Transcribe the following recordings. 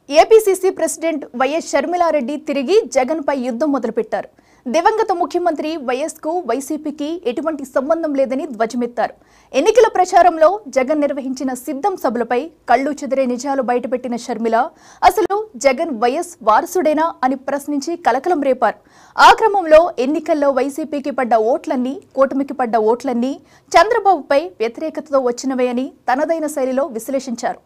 APCC president YS Sharmila Reddy తిరిగి జగన్ పై యుద్ధం మొదలుపెట్టారు. దివంగత ముఖ్యమంత్రి వైఎస్ కు వైసీపీకి ఎటువంటి సంబంధం లేదని ధ్వజమెత్తారు. ఎన్నికల ప్రచారంలో జగన్ నిర్వహించిన సిద్ధం సభలపై కళ్ళు చెదిరే నిజాలు బయటపెట్టిన షర్మిల అసలు జగన్ వైఎస్ వారసుడేనా అని ప్రశ్నించి కలకలం రేపారు. ఆ క్రమంలో ఎన్నికల్లో వైసీపీకి పడ్డ ఓట్లన్నీ, కూటమికి పడ్డ ఓట్లన్నీ చంద్రబాబుపై వ్యతిరేకతతో వచ్చినవే అని తనదైన శైలిలో విశ్లేషించారు.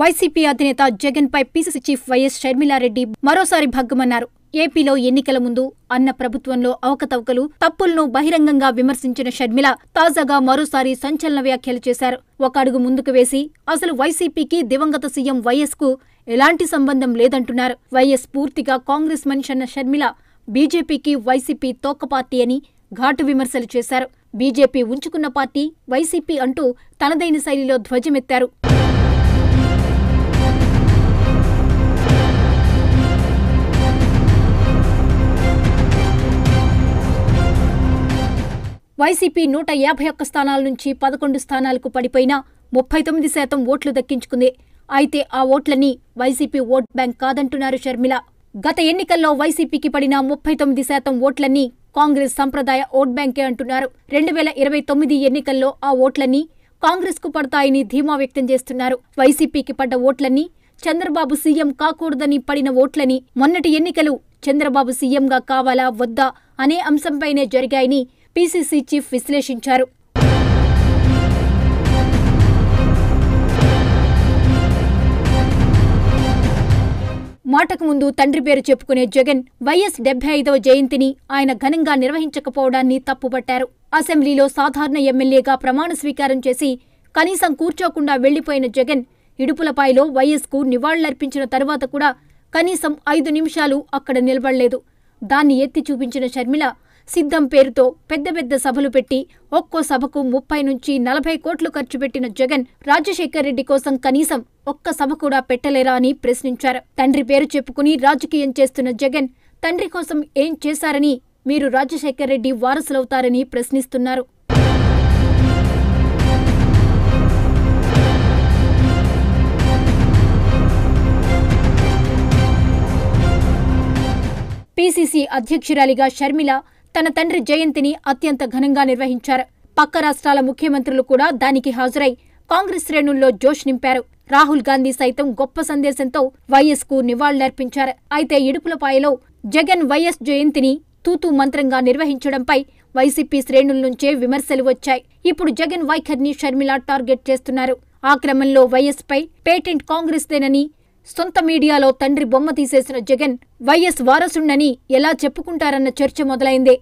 వైసీపీ అధినేత జగన్ పై పీసీసీ చీఫ్ వైఎస్ షర్మిలారెడ్డి మరోసారి భగ్గమన్నారు. ఏపీలో ఎన్నికల ముందు అన్న ప్రభుత్వంలో అవకతవకలు, తప్పులను బహిరంగంగా విమర్శించిన షర్మిల తాజాగా మరోసారి సంచలన వ్యాఖ్యలు చేశారు. ఒక అడుగు ముందుకు వేసి అసలు వైసీపీకి దివంగత సీఎం వైఎస్ కు ఎలాంటి సంబంధం లేదంటున్నారు. వైఎస్ పూర్తిగా కాంగ్రెస్ మనిషి అన్న షర్మిల బీజేపీకి వైసీపీ తోక పార్టీ అని ఘాటు విమర్శలు చేశారు. బీజేపీ ఉంచుకున్న పార్టీ వైసీపీ అంటూ తనదైన శైలిలో ధ్వజమెత్తారు. వైసీపీ 151 స్థానాల నుంచి 11 స్థానాలకు పడిపోయినా 39% ఓట్లు దక్కించుకుంది. అయితే ఆ ఓట్లన్నీ వైసీపీ ఓట్ బ్యాంక్ కాదంటున్నారు షర్మిల. గత ఎన్నికల్లో వైసీపీకి పడిన 39% ఓట్లన్నీ కాంగ్రెస్ సంప్రదాయ ఓట్ బ్యాంకే అంటున్నారు. 2029 ఎన్నికల్లో ఆ ఓట్లన్నీ కాంగ్రెస్ కు పడతాయని ధీమా వ్యక్తం చేస్తున్నారు. వైసీపీకి పడ్డ ఓట్లన్నీ చంద్రబాబు సీఎం కాకూడదని పడిన ఓట్లని మొన్నటి ఎన్నికలు చంద్రబాబు సీఎంగా కావాలా వద్దా అనే అంశంపైనే జరిగాయని పీసీసీ చీఫ్ విశ్లేషించారు. మాటకు ముందు తండ్రి పేరు చెప్పుకునే జగన్ వైఎస్ 75వ జయంతిని ఆయన ఘనంగా నిర్వహించకపోవడాన్ని తప్పుపట్టారు. అసెంబ్లీలో సాధారణ ఎమ్మెల్యేగా ప్రమాణ స్వీకారం చేసి కనీసం కూర్చోకుండా వెళ్లిపోయిన జగన్ ఇడుపులపాయలో వైఎస్ కు నివాళులర్పించిన తరువాత కూడా కనీసం 5 నిమిషాలు అక్కడ నిలబడలేదు. దాన్ని ఎత్తి చూపించిన షర్మిల సిద్ధం పేరుతో పెద్ద పెద్ద సభలు పెట్టి ఒక్కో సభకు 30 నుంచి 40 కోట్లు ఖర్చు పెట్టిన జగన్ రాజశేఖర్ రెడ్డి కోసం కనీసం ఒక్క సభ కూడా పెట్టలేరా అని ప్రశ్నించారు. తండ్రి పేరు చెప్పుకుని రాజకీయం చేస్తున్న జగన్ తండ్రి కోసం ఏం చేశారని మీరు రాజశేఖర్ రెడ్డి వారసులవుతారని ప్రశ్నిస్తున్నారు. పీసీసీ అధ్యక్షురాలిగా షర్మిల తన తండ్రి జయంతిని అత్యంత ఘనంగా నిర్వహించారు. పక్క రాష్ట్రాల ముఖ్యమంత్రులు కూడా దానికి హాజరై కాంగ్రెస్ శ్రేణుల్లో జోష్ నింపారు. రాహుల్ గాంధీ సైతం గొప్ప సందేశంతో వైఎస్ కు నివాళులర్పించారు. అయితే ఇడుపులపాయలో జగన్ వైఎస్ జయంతిని తూతూ మంత్రంగా నిర్వహించడంపై వైసీపీ శ్రేణుల నుంచే విమర్శలు వచ్చాయి. ఇప్పుడు జగన్ వైఖరిని షర్మిల టార్గెట్ చేస్తున్నారు. ఆ క్రమంలో వైఎస్ పై పేటెంట్ కాంగ్రెస్దేనని సొంత మీడియాలో తండ్రి బొమ్మ తీసేసిన జగన్ వైఎస్ వారసుణ్ణని ఎలా చెప్పుకుంటారన్న చర్చ మొదలైంది.